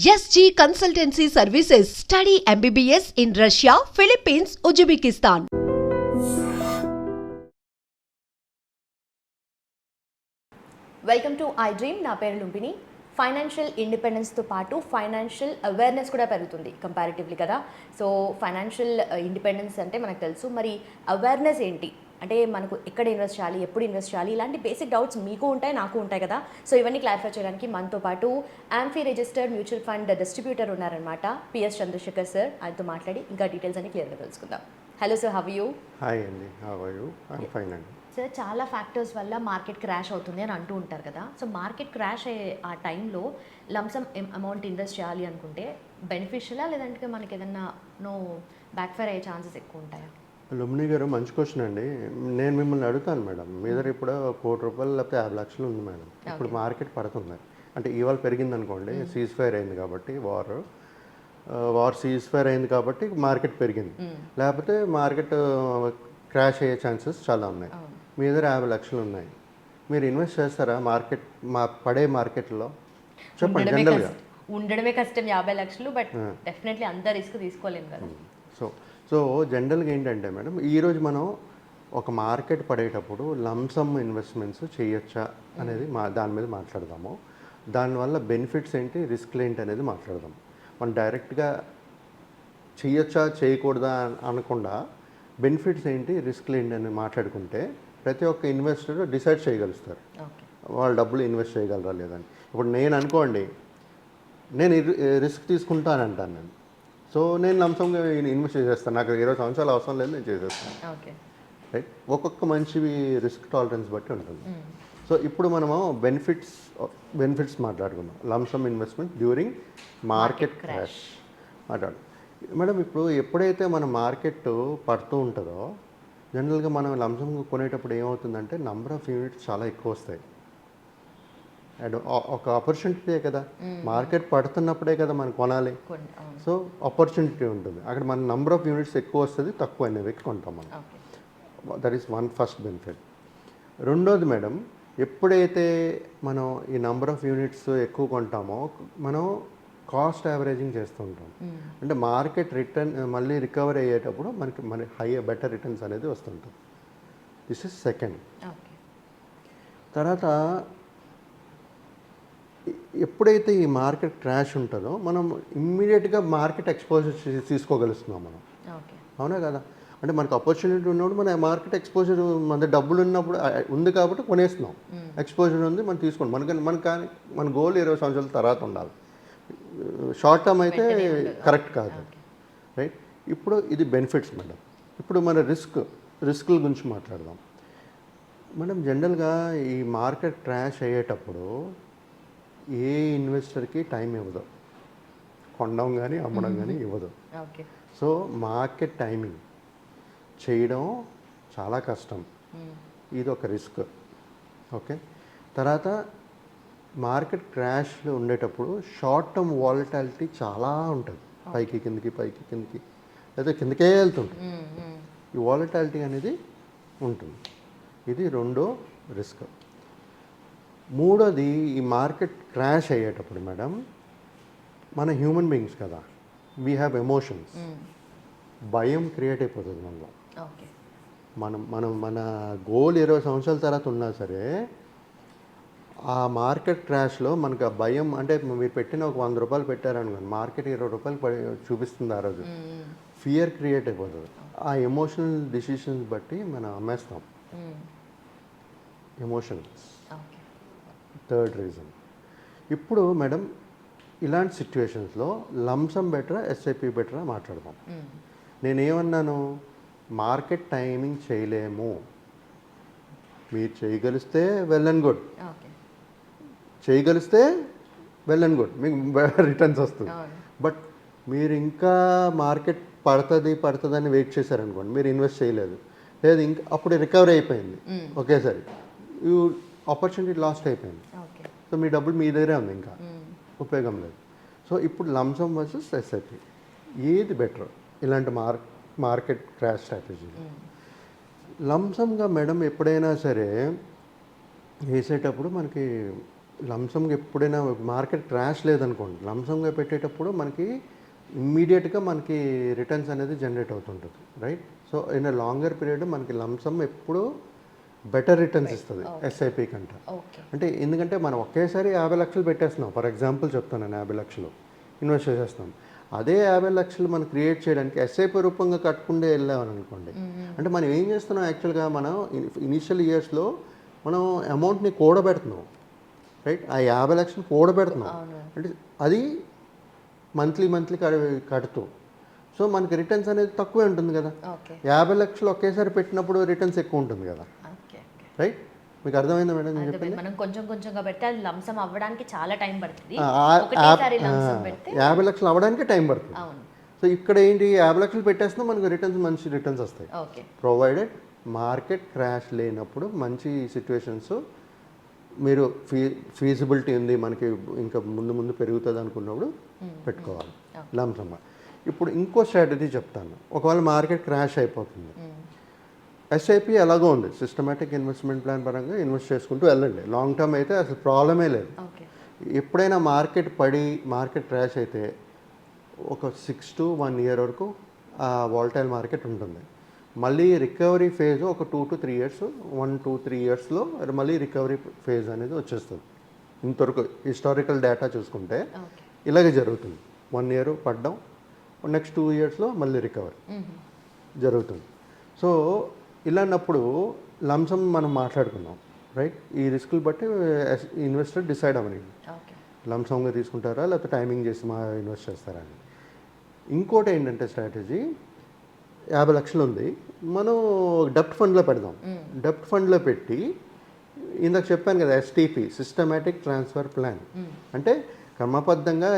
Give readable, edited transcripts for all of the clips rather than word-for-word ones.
SG Consultancy Services. Study MBBS in Russia, Philippines, Uzbekistan. Welcome to I dream. నా పేరు Lumbini. Financial ఇండిపెండెన్స్తో పాటు financial awareness కూడా పెరుగుతుంది comparatively కదా. సో ఫైనాన్షియల్ ఇండిపెండెన్స్ అంటే మనకు తెలుసు, మరి అవేర్నెస్ ఏంటి అంటే మనకు ఎక్కడ ఇన్వెస్ట్ చేయాలి, ఎప్పుడు ఇన్వెస్ట్ చేయాలి, ఇలాంటి బేసిక్ డౌట్స్ మీకు ఉంటాయి, నాకు ఉంటాయి కదా. సో ఇవన్నీ క్లారిఫై చేయడానికి మనతో పాటు AMFI registered mutual fund distributor ఉన్నారనమాట, పిఎస్ చంద్రశేఖర్ సార్. ఆయనతో మాట్లాడి ఇంకా డీటెయిల్స్ అన్ని క్లియర్గా తెలుసుకుందాం. Hello sir, how are you? Hi అండి, how are you? I'm fine అండి. సార్, చాలా ఫ్యాక్టర్స్ వల్ల మార్కెట్ క్రాష్ అవుతుంది అని అంటూ ఉంటారు కదా. సో మార్కెట్ క్రాష్ అయ్యే ఆ టైంలో లంసమ్ అమౌంట్ ఇన్వెస్ట్ చేయాలి అనుకుంటే బెనిఫిషియలా, లేదంటే మనకి ఏదన్నా బ్యాక్ ఫైర్ అయ్యే ఛాన్సెస్ ఎక్కువ ఉంటాయా? లుమ్ని గారు, మంచి క్వశ్చన్ అండి. నేను మిమ్మల్ని అడుగుతాను మేడం, మీ దగ్గర ఇప్పుడు ₹1,00,00,000 లేకపోతే 50,00,000 ఉంది మేడం. ఇప్పుడు మార్కెట్ పడుతుంది అంటే ఇవాళ పెరిగింది అనుకోండి, సీజ్ ఫైర్ అయింది కాబట్టి వార్ సీజ్ ఫైర్ అయింది కాబట్టి మార్కెట్ పెరిగింది, లేకపోతే మార్కెట్ క్రాష్ అయ్యే ఛాన్సెస్ చాలా ఉన్నాయి. మీ దగ్గర 50,00,000 ఉన్నాయి, మీరు ఇన్వెస్ట్ చేస్తారా పడే మార్కెట్లో? చెప్పండి. జనరల్గా ఉండడమే కష్టం 50,00,000, బట్ డెఫినెట్లీ అంత రిస్క్ తీసుకోలేము కదా. సో జనరల్గా ఏంటంటే మేడం, ఈరోజు మనం ఒక మార్కెట్ పడేటప్పుడు లంసమ్ ఇన్వెస్ట్మెంట్స్ చేయొచ్చా అనేది దాని మీద మాట్లాడదాము. దానివల్ల బెనిఫిట్స్ ఏంటి, రిస్క్లు ఏంటి అనేది మాట్లాడదాం. మనం డైరెక్ట్గా చేయొచ్చా చేయకూడదా అనకుండా బెనిఫిట్స్ ఏంటి, రిస్క్లు ఏంటి అని మాట్లాడుకుంటే ప్రతి ఒక్క ఇన్వెస్టర్ డిసైడ్ చేయగలుగుతారు వాళ్ళ డబ్బులు ఇన్వెస్ట్ చేయగలరా లేదని. ఇప్పుడు నేను అనుకోండి, నేను రిస్క్ తీసుకుంటానంటాను నేను. సో నేను లంసంగా ఇన్వెస్ట్ చేసేస్తాను, నాకు 20 సంవత్సరాలు అవసరం లేదు, నేను చేసేస్తాను. రైట్, ఒక్కొక్క మనిషి రిస్క్ టాలరెన్స్ బట్టి ఉంటుంది. సో ఇప్పుడు మనము బెనిఫిట్స్ మాట్లాడుకుందాం. Lump sum investment during market crash మాట్లాడు మేడం. ఇప్పుడు ఎప్పుడైతే మన మార్కెట్ పడుతూ ఉంటుందో జనరల్గా మనం లంసమ్ కొనేటప్పుడు ఏమవుతుందంటే నంబర్ ఆఫ్ యూనిట్స్ చాలా ఎక్కువ వస్తాయి. అండ్ ఒక ఆపర్చునిటీ కదా, మార్కెట్ పడుతున్నప్పుడే కదా మనం కొనాలి. సో ఆపర్చునిటీ ఉంటుంది అక్కడ, మన నంబర్ ఆఫ్ యూనిట్స్ ఎక్కువ వస్తుంది, తక్కువ అనేవి కొంటాం మనం. That is one first benefit. రెండోది మేడం, ఎప్పుడైతే మనం ఈ నంబర్ ఆఫ్ యూనిట్స్ ఎక్కువ కొంటామో మనం కాస్ట్ యావరేజింగ్ చేస్తూ ఉంటాం. అంటే మార్కెట్ రిటర్న్ మళ్ళీ రికవర్ అయ్యేటప్పుడు మనకి బెటర్ రిటర్న్స్ అనేది వస్తుంటుంది. This is second. తర్వాత ఎప్పుడైతే ఈ మార్కెట్ క్రాష్ ఉంటుందో మనం ఇమ్మీడియట్గా మార్కెట్ ఎక్స్పోజర్ తీసుకోగలుగుతున్నాం మనం. అవునా కదా? అంటే మనకు ఆపర్చునిటీ ఉన్నప్పుడు మన మార్కెట్ ఎక్స్పోజర్, మన డబ్బులు ఉన్నప్పుడు ఉంది కాబట్టి కొనేస్తున్నాం. ఎక్స్పోజర్ ఉంది, మనం తీసుకోండి. మన గోల్ 20 సంవత్సరాల తర్వాత ఉండాలి. షార్ట్ టర్మ్ అయితే కరెక్ట్ కాదు. రైట్, ఇప్పుడు ఇది బెనిఫిట్స్ మేడం. ఇప్పుడు మన రిస్క్ల గురించి మాట్లాడదాం మేడం. జనరల్గా ఈ మార్కెట్ క్రాష్ అయ్యేటప్పుడు ఏ ఇన్వెస్టర్కి టైం ఇవ్వదు, కొనడం కానీ అమ్మడం కానీ ఇవ్వదు. సో మార్కెట్ టైమింగ్ చేయడం చాలా కష్టం, ఇది ఒక రిస్క్. ఓకే, తర్వాత మార్కెట్ క్రాష్లో ఉండేటప్పుడు షార్ట్ టర్మ్ వాలటాలిటీ చాలా ఉంటుంది, పైకి కిందకి లేదా కిందకే వెళ్తుంటుంది. ఈ వాలటాలిటీ అనేది ఉంటుంది, ఇది రెండో రిస్క్. మూడోది, ఈ మార్కెట్ క్రాష్ అయ్యేటప్పుడు మేడం, మన హ్యూమన్ బీయింగ్స్ కదా, వీ హ్యావ్ ఎమోషన్స్. భయం క్రియేట్ అయిపోతుంది మనలో. మన గోల్ 20 సంవత్సరాల తర్వాత ఉన్నా సరే ఆ మార్కెట్ క్రాష్లో మనకు ఆ భయం, అంటే మీరు పెట్టిన ఒక ₹100 పెట్టారనుకోండి, మార్కెట్ ₹20 చూపిస్తుంది ఆ రోజు. ఫియర్ క్రియేట్ అయిపోతుంది. ఆ ఎమోషనల్ డిసిషన్స్ బట్టి మనం అమ్మేస్తాం. Emotions third reason. ఇప్పుడు మేడం, ఇలాంటి సిచ్యువేషన్స్లో లంసమ్ బెటరా, ఎస్ఐపి బెటరా మాట్లాడదాం. నేనేమన్నాను, మార్కెట్ టైమింగ్ చేయలేము, మీరు చేయగలిస్తే వెల్ అండ్ గుడ్, మీకు రిటర్న్స్ వస్తుంది. బట్ మీరు ఇంకా మార్కెట్ పడుతుందని వెయిట్ చేశారనుకోండి, మీరు ఇన్వెస్ట్ చేయలేదు, లేదు ఇంకా అప్పుడు రికవరీ అయిపోయింది ఒకేసారి, ఆపర్చునిటీ లాస్ట్ అయిపోయింది. సో మీ డబ్బులు మీ దగ్గరే ఉంది, ఇంకా ఉపయోగం లేదు. సో ఇప్పుడు లంసమ్ వర్సెస్ ఎస్ఐపి, ఏది బెటర్ ఇలాంటి మార్కెట్ క్రాష్ స్ట్రాటజీ? లంసమ్గా మేడం ఎప్పుడైనా సరే వేసేటప్పుడు మనకి లంసంగా ఎప్పుడైనా మార్కెట్ క్రాష్ లేదనుకోండి, లంసంగా పెట్టేటప్పుడు మనకి ఇమ్మీడియట్గా మనకి రిటర్న్స్ అనేది జనరేట్ అవుతుంటుంది, right? So in a longer period మనకి లంసమ్ ఎప్పుడు బెటర్ రిటర్న్స్ ఇస్తుంది ఎస్ఐపి కంటే. ఓకే. అంటే ఎందుకంటే మనం ఒకేసారి 50 లక్షలు పెట్టేస్తున్నాం, ఫర్ ఎగ్జాంపుల్ చెప్తాను, నేను 50 లక్షలు ఇన్వెస్ట్ చేసేస్తున్నాం. అదే 50 లక్షలు మనం క్రియేట్ చేయడానికి ఎస్ఐపి రూపంగా కట్టుకుంటే వెళ్ళామని అనుకోండి, అంటే మనం ఏం చేస్తున్నాం యాక్చువల్గా, మనం ఇనిషియల్ ఇయర్స్లో మనం అమౌంట్ని కూడబెడుతున్నాం, రైట్? ఆ 50 లక్షలు కూడబెడుతున్నాం, అంటే అది మంత్లీ కడుతూ, సో మనకి రిటర్న్స్ అనేది తక్కువే ఉంటుంది కదా. 50 లక్షలు ఒకేసారి పెట్టినప్పుడు రిటర్న్స్ ఎక్కువ ఉంటుంది కదా, రైట్? మీకు అర్థమైందా మేడం నేను చెప్పింది? మనం కొంచెం కొంచెంగా పెడితే అది లంసం అవ్వడానికి చాలా టైం పడుతుంది. 50 లక్షలు అవ్వడానికి టైం పడుతుంది. అవును. సో ఇక్కడ ఏంటి, 50 లక్షలు పెట్టేస్తున్నా మనకు రిటర్న్స్, మంచి రిటర్న్స్ వస్తాయి, ప్రొవైడెడ్ మార్కెట్ క్రాష్ లేనప్పుడు. మంచి సిచ్యువేషన్స్ మీరు ఫీజిబిలిటీ ఉంది మనకి, ఇంకా ముందు పెరుగుతుంది అనుకున్నప్పుడు పెట్టుకోవాలి లంసమ్మ. ఇప్పుడు ఇంకో స్ట్రాటజీ చెప్తాను. ఒకవేళ మార్కెట్ క్రాష్ అయిపోతుంది, ఎస్ఐపి ఎలాగో ఉంది, సిస్టమేటిక్ ఇన్వెస్ట్మెంట్ ప్లాన్ పరంగా ఇన్వెస్ట్ చేసుకుంటూ వెళ్ళండి. లాంగ్ టర్మ్ అయితే అసలు ప్రాబ్లమే లేదు. ఎప్పుడైనా మార్కెట్ క్రాష్ అయితే ఒక 6 to 1 year వరకు ఆ వాలటైల్ మార్కెట్ ఉంటుంది. మళ్ళీ రికవరీ ఫేజ్ ఒక 2 to 3 years, 1 to 3 yearsలో మళ్ళీ రికవరీ ఫేజ్ అనేది వచ్చేస్తుంది. ఇంతవరకు హిస్టారికల్ డేటా చూసుకుంటే ఇలాగే జరుగుతుంది. 1 year పడ్డం, నెక్స్ట్ 2 yearsలో మళ్ళీ రికవరీ జరుగుతుంది. సో ఇలాంటప్పుడు లంసమ్ మనం మాట్లాడుకున్నాం, రైట్? ఈ రిస్కులు బట్టి ఇన్వెస్టర్ డిసైడ్ అవ్వని, లంసమ్గా తీసుకుంటారా లేకపోతే టైమింగ్ చేసి ఇన్వెస్ట్ చేస్తారా అని. ఇంకోటి ఏంటంటే స్ట్రాటజీ, 50 లక్షలు ఉంది, మనం డెప్ట్ ఫండ్లో పెడదాం. డెప్ట్ ఫండ్లో పెట్టి, ఇందాక చెప్పాను కదా, ఎస్టీపీ, సిస్టమేటిక్ ట్రాన్స్ఫర్ ప్లాన్, అంటే క్రమబద్ధంగా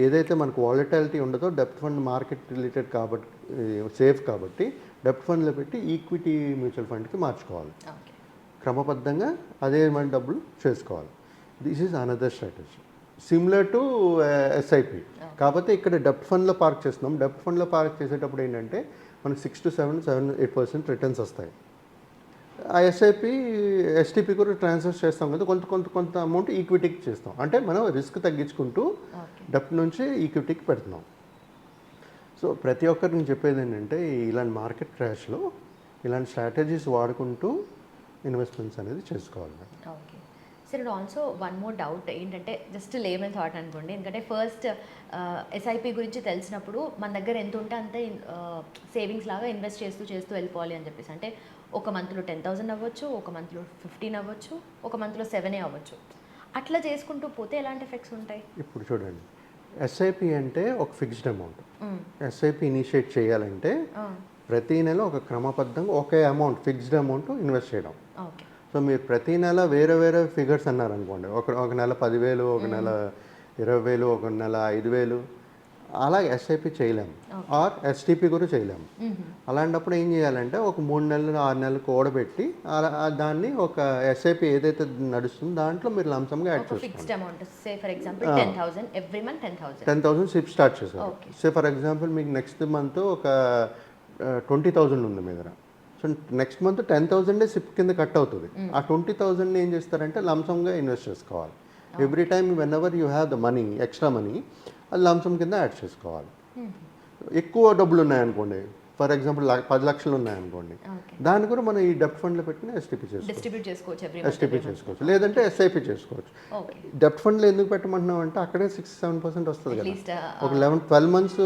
ఏదైతే మనకు వాలటాలిటీ ఉండదో డెప్ట్ ఫండ్ మార్కెట్ రిలేటెడ్ కాబట్టి సేఫ్ కాబట్టి డెప్ట్ ఫండ్లో పెట్టి ఈక్విటీ మ్యూచువల్ ఫండ్కి మార్చుకోవాలి. క్రమబద్ధంగా అదే మన డబ్బులు చేసుకోవాలి. This is another strategy similar to SIP. కాకపోతే ఇక్కడ డెప్ట్ ఫండ్లో పార్క్ చేస్తున్నాం. డెప్ట్ ఫండ్లో పార్క్ చేసేటప్పుడు ఏంటంటే మనకు 6 to 7-8% రిటర్న్స్ వస్తాయి. ఆ ఎస్టీపీ కూడా ట్రాన్స్ఫర్ చేస్తాం కదా, కొంత అమౌంట్ ఈక్విటీకి చేస్తాం, అంటే మనం రిస్క్ తగ్గించుకుంటూ డెప్ట్ నుంచి ఈక్విటీకి పెడుతున్నాం. సో ప్రతి ఒక్కరికి నేను చెప్పేది ఏంటంటే, ఇలాంటి మార్కెట్ క్రాష్లో ఇలాంటి స్ట్రాటజీస్ వాడుకుంటూ ఇన్వెస్ట్మెంట్స్ అనేది చేసుకోవాలి. Okay sir, and also one more doubt ఏంటంటే, జస్ట్ లేమన్ థాట్ అనుకోండి, ఎందుకంటే ఫస్ట్ ఎస్ఐపి గురించి తెలిసినప్పుడు మన దగ్గర ఎంత ఉంటే అంతే సేవింగ్స్ లాగా ఇన్వెస్ట్ చేస్తూ వెళ్ళిపోవాలి అని చెప్పేసి, అంటే ఒక మంత్లో 10,000 అవ్వచ్చు, ఒక మంత్లో 15 అవ్వచ్చు, ఒక మంత్లో 7 అవ్వచ్చు. అట్లా చేసుకుంటూ పోతే ఎలాంటి ఎఫెక్ట్స్ ఉంటాయి? ఇప్పుడు చూడండి, ఎస్ఐపి అంటే ఒక ఫిక్స్డ్ అమౌంట్. ఎస్ఐపి ఇనిషియేట్ చేయాలంటే ప్రతి నెల ఒక క్రమబద్ధంగా ఒకే అమౌంట్, ఫిక్స్డ్ అమౌంట్ ఇన్వెస్ట్ చేయడం. సో మీరు ప్రతి నెల వేరే ఫిగర్స్ అన్నారనుకోండి, ఒక నెల 10,000, ఒక నెల 20,000, ఒక నెల 5,000, అలా ఎస్ఐపి చేయలేము, ఆర్ ఎస్టీపీ కూడా చేయలేము. అలాంటప్పుడు ఏం చేయాలంటే ఒక 3 నెలలు 6 నెలలు కూడబెట్టి దాన్ని ఒక ఎస్ఐపి ఏదైతే నడుస్తుందో దాంట్లో మీరు లంసమ్గా యాడ్ చేసుకోండి. 10,000 సిప్ స్టార్ట్ చేశారు. సే ఫర్ ఎగ్జాంపుల్ మీకు నెక్స్ట్ మంత్ ఒక 20,000 ఉంది మీ దగ్గర. సో నెక్స్ట్ మంత్ 10,000 సిప్ కింద కట్ అవుతుంది. ఆ 20,000 ఏం చేస్తారంటే లంసమ్గా ఇన్వెస్ట్ చేసుకోవాలి. Every time when ever you have the money, extra money, అది లంసమ్ కింద యాడ్ చేసుకోవాలి. ఎక్కువ డబ్బులు ఉన్నాయనుకోండి, ఫర్ ఎగ్జాంపుల్ 10 లక్షలు ఉన్నాయనుకోండి, దాన్ని కూడా మనం ఈ డెప్ట్ ఫండ్లో పెట్టిన ఎస్టీపీ చేసుకోవచ్చు, లేదంటే ఎస్ఐపి చేసుకోవచ్చు. డెప్ట్ ఫండ్లో ఎందుకు పెట్టమంటున్నాం అంటే అక్కడే 6-7% వస్తుంది కదా. ఒక 11-12 months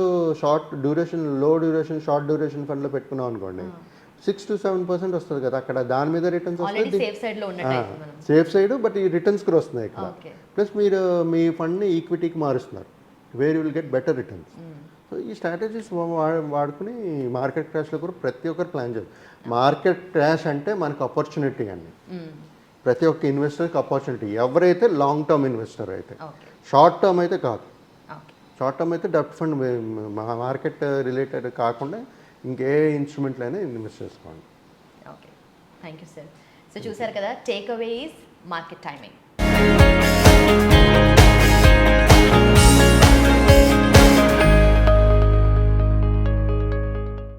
షార్ట్ డ్యూరేషన్, లో డ్యూరేషన్, షార్ట్ డ్యూరేషన్ ఫండ్లో పెట్టుకున్నాం అనుకోండి, 6 to 7% వస్తుంది కదా. అక్కడ దాని మీద రిటర్న్స్ వస్తుంది, సేఫ్ సైడ్, బట్ ఈ రిటర్న్స్ కూడా వస్తున్నాయి ఇక్కడ. ప్లస్ మీరు మీ ఫండ్ని ఈక్విటీకి మారుస్తున్నారు, where you will get better returns. So ఈ స్ట్రాటజీస్ వాడుకుని మార్కెట్ క్రాష్లో కూడా ప్రతి ఒక్కరు ప్లాన్ చేయాలి. మార్కెట్ క్రాష్ అంటే మనకు ఆపర్చునిటీ అండి, ప్రతి ఒక్క ఇన్వెస్టర్కి ఆపర్చునిటీ. ఎవరైతే లాంగ్ టర్మ్ ఇన్వెస్టర్ అయితే, షార్ట్ టర్మ్ అయితే కాదు. షార్ట్ టర్మ్ అయితే డెప్ట్ ఫండ్ మార్కెట్ రిలేటెడ్ కాకుండా ఇంకే ఇన్స్ట్రుమెంట్లు అయినా ఇన్వెస్ట్ చేసుకోండి. Okay, thank you sir. So చూసారు కదా, take away is market timing.